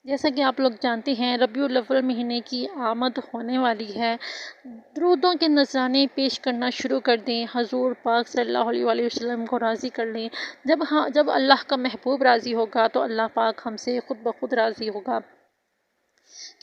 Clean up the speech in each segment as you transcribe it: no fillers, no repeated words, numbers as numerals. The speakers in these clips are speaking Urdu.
جیسا کہ آپ لوگ جانتے ہیں ربیع الاول مہینے کی آمد ہونے والی ہے۔ درودوں کے نذرانے پیش کرنا شروع کر دیں، حضور پاک صلی اللہ علیہ وآلہ وسلم کو راضی کر لیں۔ جب اللہ کا محبوب راضی ہوگا تو اللہ پاک ہم سے خود بخود راضی ہوگا،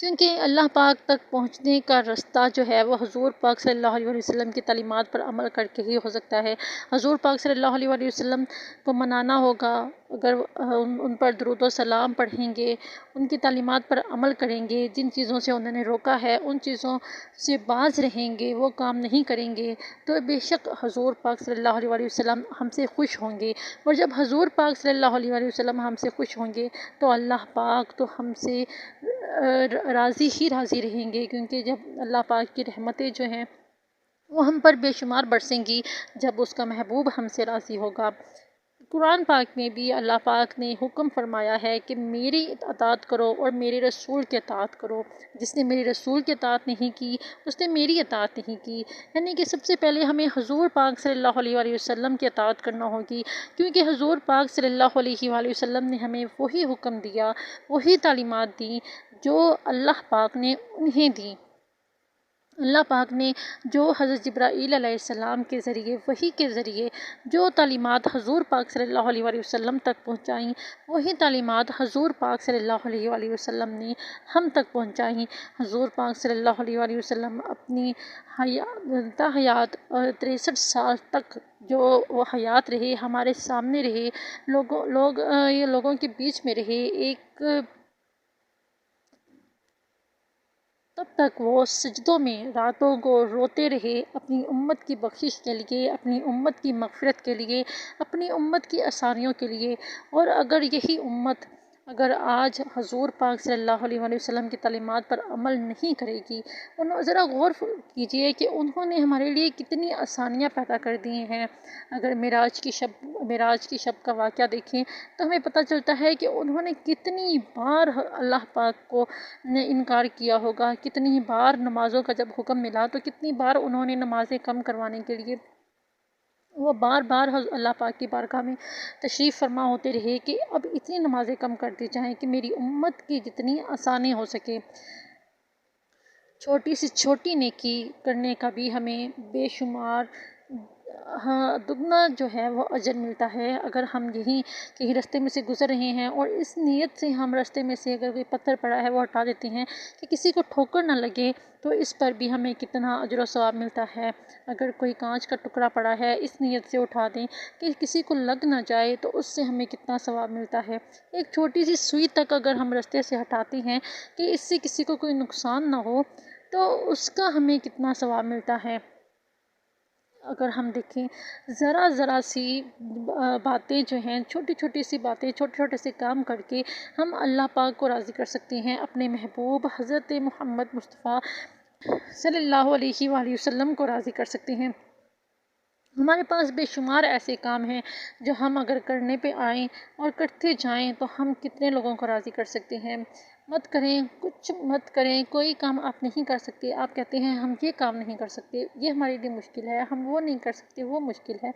کیونکہ اللہ پاک تک پہنچنے کا رستہ جو ہے وہ حضور پاک صلی اللہ علیہ وآلہ وسلم کی تعلیمات پر عمل کر کے ہی ہو سکتا ہے۔ حضور پاک صلی اللہ علیہ وآلہ وسلم کو منانا ہوگا، اگر ان پر درود و سلام پڑھیں گے، ان کی تعلیمات پر عمل کریں گے، جن چیزوں سے انہوں نے روکا ہے ان چیزوں سے باز رہیں گے، وہ کام نہیں کریں گے، تو بے شک حضور پاک صلی اللہ علیہ وآلہ وسلم ہم سے خوش ہوں گے۔ اور جب حضور پاک صلی اللہ علیہ وآلہ وسلم ہم سے خوش ہوں گے تو اللہ پاک تو ہم سے راضی ہی راضی رہیں گے، کیونکہ جب اللہ پاک کی رحمتیں جو ہیں وہ ہم پر بے شمار برسیں گی جب اس کا محبوب ہم سے راضی ہوگا۔ قرآن پاک میں بھی اللہ پاک نے حکم فرمایا ہے کہ میری اطاعت کرو اور میرے رسول کی اطاعت کرو۔ جس نے میرے رسول کی اطاعت نہیں کی اس نے میری اطاعت نہیں کی، یعنی کہ سب سے پہلے ہمیں حضور پاک صلی اللہ علیہ وآلہ وسلم کی اطاعت کرنا ہوگی، کیونکہ حضور پاک صلی اللہ علیہ وآلہ وسلم نے ہمیں وہی حکم دیا، وہی تعلیمات دیں جو اللہ پاک نے انہیں دیں۔ اللہ پاک نے جو حضرت جبرائیل علیہ السلام کے ذریعے، وحی کے ذریعے جو تعلیمات حضور پاک صلی اللہ علیہ وآلہ وسلم تک پہنچائیں، وہی تعلیمات حضور پاک صلی اللہ علیہ وآلہ وسلم نے ہم تک پہنچائیں۔ حضور پاک صلی اللہ علیہ وآلہ وسلم اپنی تا حیات 63 سال تک جو وہ حیات رہے، ہمارے سامنے رہے، لوگوں کے بیچ میں رہے، تب تک وہ سجدوں میں راتوں کو روتے رہے، اپنی امت کی بخشش کے لیے، اپنی امت کی مغفرت کے لیے، اپنی امت کی آسانیوں کے لیے۔ اور اگر یہی امت آج حضور پاک صلی اللہ علیہ وآلہ وسلم کی تعلیمات پر عمل نہیں کرے گی، ذرا غور کیجئے کہ انہوں نے ہمارے لیے کتنی آسانیاں پیدا کر دی ہیں۔ اگر معراج کی شب کا واقعہ دیکھیں تو ہمیں پتہ چلتا ہے کہ انہوں نے کتنی بار اللہ پاک کو نے انکار کیا ہوگا، کتنی بار نمازوں کا جب حکم ملا تو کتنی بار انہوں نے نمازیں کم کروانے کے لیے وہ بار بار اللہ پاک کی بارگاہ میں تشریف فرما ہوتے رہے کہ اب اتنی نمازیں کم کر دی جائیں کہ میری امت کی جتنی آسانی ہو سکے۔ چھوٹی سے چھوٹی نیکی کرنے کا بھی ہمیں بے شمار دگنا جو ہے وہ اجر ملتا ہے۔ اگر ہم کہیں رستے میں سے گزر رہے ہیں اور اس نیت سے ہم رستے میں سے اگر کوئی پتھر پڑا ہے وہ ہٹا دیتے ہیں کہ کسی کو ٹھوکر نہ لگے، تو اس پر بھی ہمیں کتنا اجر و ثواب ملتا ہے۔ اگر کوئی کانچ کا ٹکڑا پڑا ہے اس نیت سے اٹھا دیں کہ کسی کو لگ نہ جائے، تو اس سے ہمیں کتنا ثواب ملتا ہے۔ ایک چھوٹی سی سوئی تک اگر ہم رستے سے ہٹاتے ہیں کہ اس سے کسی کو کوئی نقصان نہ ہو، تو اس کا ہمیں کتنا ثواب ملتا ہے۔ اگر ہم دیکھیں ذرا سی باتیں جو ہیں، چھوٹی چھوٹی سی باتیں، چھوٹے چھوٹے سے کام کر کے ہم اللہ پاک کو راضی کر سکتے ہیں، اپنے محبوب حضرت محمد مصطفیٰ صلی اللہ علیہ وآلہ وسلم کو راضی کر سکتے ہیں۔ ہمارے پاس بے شمار ایسے کام ہیں جو ہم اگر کرنے پہ آئیں اور کرتے جائیں تو ہم کتنے لوگوں کو راضی کر سکتے ہیں۔ مت کریں، کچھ مت کریں، کوئی کام آپ نہیں کر سکتے، آپ کہتے ہیں ہم یہ کام نہیں کر سکتے، یہ ہمارے لیے مشکل ہے، ہم وہ نہیں کر سکتے، وہ مشکل ہے۔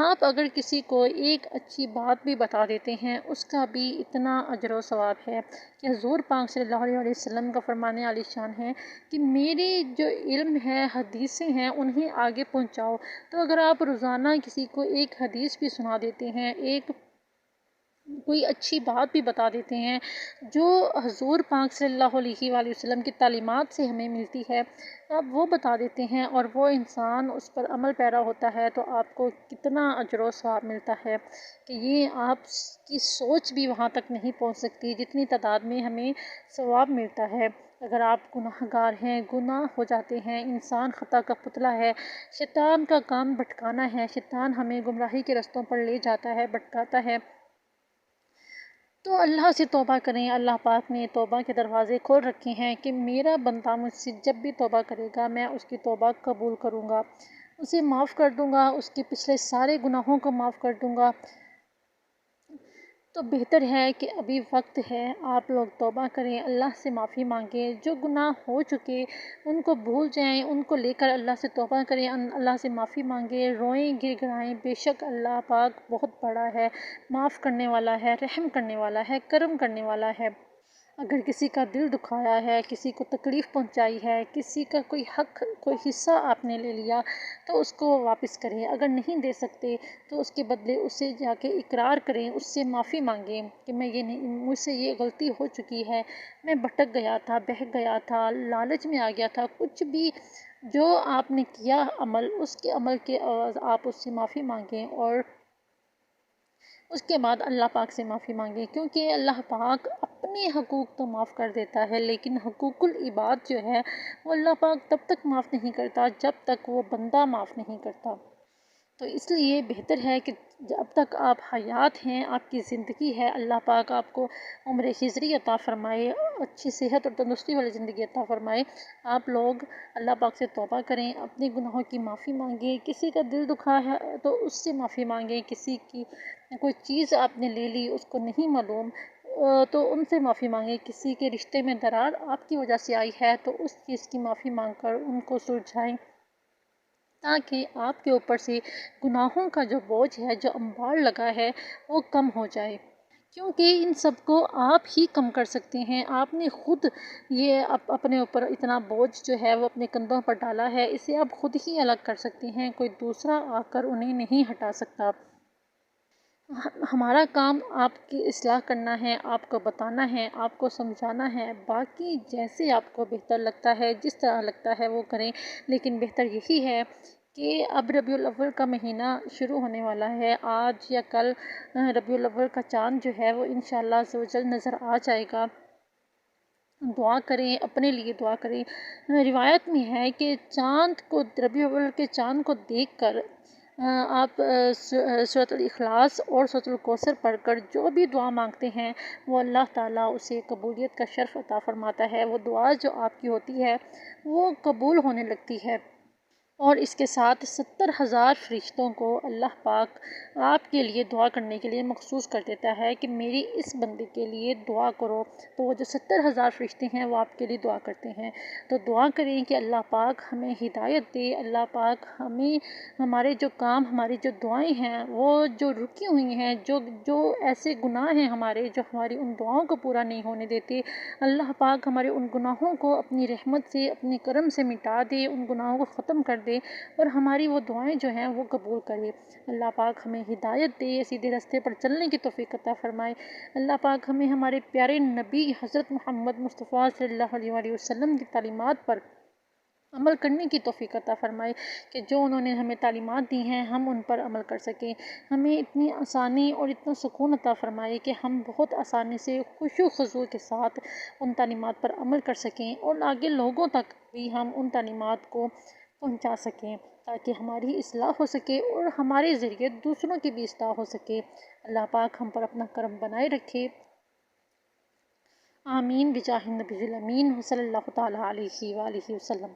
آپ اگر کسی کو ایک اچھی بات بھی بتا دیتے ہیں اس کا بھی اتنا اجر و ثواب ہے کہ حضور پاک صلی اللہ علیہ وسلم کا فرمان عالی شان ہے کہ میری جو علم ہے، حدیثیں ہیں، انہیں آگے پہنچاؤ۔ تو اگر آپ روزانہ کسی کو ایک حدیث بھی سنا دیتے ہیں، کوئی اچھی بات بھی بتا دیتے ہیں جو حضور پاک صلی اللہ علیہ وآلہ وسلم کی تعلیمات سے ہمیں ملتی ہے، آپ وہ بتا دیتے ہیں اور وہ انسان اس پر عمل پیرا ہوتا ہے، تو آپ کو کتنا اجر و ثواب ملتا ہے کہ یہ آپ کی سوچ بھی وہاں تک نہیں پہنچ سکتی جتنی تعداد میں ہمیں ثواب ملتا ہے۔ اگر آپ گناہ گار ہیں، گناہ ہو جاتے ہیں، انسان خطا کا پتلا ہے، شیطان کا کام بھٹکانا ہے، شیطان ہمیں گمراہی کے رستوں پر لے جاتا ہے، بھٹکاتا ہے، تو اللہ سے توبہ کریں۔ اللہ پاک نے توبہ کے دروازے کھول رکھے ہیں کہ میرا بندہ مجھ سے جب بھی توبہ کرے گا میں اس کی توبہ قبول کروں گا، اسے معاف کر دوں گا، اس کے پچھلے سارے گناہوں کو معاف کر دوں گا۔ تو بہتر ہے کہ ابھی وقت ہے، آپ لوگ توبہ کریں، اللہ سے معافی مانگیں، جو گناہ ہو چکے ان کو بھول جائیں، ان کو لے کر اللہ سے توبہ کریں، اللہ سے معافی مانگیں، روئیں گر گڑائیں۔ بے شک اللہ پاک بہت بڑا ہے، معاف کرنے والا ہے، رحم کرنے والا ہے، کرم کرنے والا ہے۔ اگر کسی کا دل دکھایا ہے، کسی کو تکلیف پہنچائی ہے، کسی کا کوئی حق، کوئی حصہ آپ نے لے لیا تو اس کو واپس کریں۔ اگر نہیں دے سکتے تو اس کے بدلے اسے جا کے اقرار کریں، اس سے معافی مانگیں کہ میں یہ نہیں، مجھ سے یہ غلطی ہو چکی ہے، میں بھٹک گیا تھا، بہک گیا تھا، لالچ میں آ گیا تھا، کچھ بھی جو آپ نے کیا عمل، اس کے عمل کے آپ اس سے معافی مانگیں اور اس کے بعد اللہ پاک سے معافی مانگیں، کیونکہ اللہ پاک اپنے حقوق تو معاف کر دیتا ہے، لیکن حقوق العباد جو ہے وہ اللہ پاک تب تک معاف نہیں کرتا جب تک وہ بندہ معاف نہیں کرتا۔ تو اس لیے بہتر ہے کہ جب تک آپ حیات ہیں، آپ کی زندگی ہے، اللہ پاک آپ کو عمر خضری عطا فرمائے، اچھی صحت اور تندرستی والی زندگی عطا فرمائے، آپ لوگ اللہ پاک سے توبہ کریں، اپنے گناہوں کی معافی مانگیں، کسی کا دل دکھا ہے تو اس سے معافی مانگیں، کسی کی کوئی چیز آپ نے لے لی اس کو نہیں معلوم تو ان سے معافی مانگیں، کسی کے رشتے میں درار آپ کی وجہ سے آئی ہے تو اس چیز کی معافی مانگ کر ان کو سلجھائیں، تاکہ آپ کے اوپر سے گناہوں کا جو بوجھ ہے، جو انبار لگا ہے، وہ کم ہو جائے، کیونکہ ان سب کو آپ ہی کم کر سکتے ہیں۔ آپ نے خود یہ اپنے اوپر اتنا بوجھ جو ہے وہ اپنے کندھوں پر ڈالا ہے، اسے آپ خود ہی الگ کر سکتے ہیں، کوئی دوسرا آ کر انہیں نہیں ہٹا سکتا۔ ہمارا کام آپ کی اصلاح کرنا ہے، آپ کو بتانا ہے، آپ کو سمجھانا ہے، باقی جیسے آپ کو بہتر لگتا ہے، جس طرح لگتا ہے وہ کریں، لیکن بہتر یہی ہے کہ اب ربیع الاول کا مہینہ شروع ہونے والا ہے، آج یا کل ربیع الاول کا چاند جو ہے وہ انشاءاللہ عز و جل نظر آ جائے گا۔ دعا کریں، اپنے لیے دعا کریں۔ روایت میں ہے کہ چاند کو، ربیع الاول کے چاند کو دیکھ کر آپ سورۃ الاخلاص اور سورۃ الکوثر پڑھ کر جو بھی دعا مانگتے ہیں وہ اللہ تعالیٰ اسے قبولیت کا شرف عطا فرماتا ہے، وہ دعا جو آپ کی ہوتی ہے وہ قبول ہونے لگتی ہے، اور اس کے ساتھ 70,000 فرشتوں کو اللہ پاک آپ کے لیے دعا کرنے کے لیے مخصوص کر دیتا ہے کہ میری اس بندے کے لیے دعا کرو، تو وہ جو 70,000 فرشتے ہیں وہ آپ کے لیے دعا کرتے ہیں۔ تو دعا کریں کہ اللہ پاک ہمیں ہدایت دے، اللہ پاک ہمیں ہمارے جو کام، ہماری جو دعائیں ہیں وہ جو رکی ہوئی ہیں، جو ایسے گناہ ہیں ہمارے جو ہماری ان دعاؤں کو پورا نہیں ہونے دیتے، اللہ پاک ہمارے ان گناہوں کو اپنی رحمت سے، اپنی کرم سے مٹا دے، ان گناہوں کو ختم کر دے اور ہماری وہ دعائیں جو ہیں وہ قبول کرے۔ اللہ پاک ہمیں ہدایت دے، سیدھے راستے پر چلنے کی توفیق عطا فرمائے۔ اللہ پاک ہمیں ہمارے پیارے نبی حضرت محمد مصطفیٰ صلی اللہ علیہ وآلہ وسلم کی تعلیمات پر عمل کرنے کی توفیق عطا فرمائے کہ جو انہوں نے ہمیں تعلیمات دی ہیں ہم ان پر عمل کر سکیں، ہمیں اتنی آسانی اور اتنا سکون عطا فرمائے کہ ہم بہت آسانی سے خشوع و خضوع کے ساتھ ان تعلیمات پر عمل کر سکیں اور آگے لوگوں تک بھی ہم ان تعلیمات کو پہنچا سکیں، تاکہ ہماری اصلاح ہو سکے اور ہمارے ذریعے دوسروں کی بھی اصلاح ہو سکے۔ اللہ پاک ہم پر اپنا کرم بنائے رکھے، آمین بجاہ النبی الامین صلی اللہ تعالیٰ علیہ وآلہ وسلم۔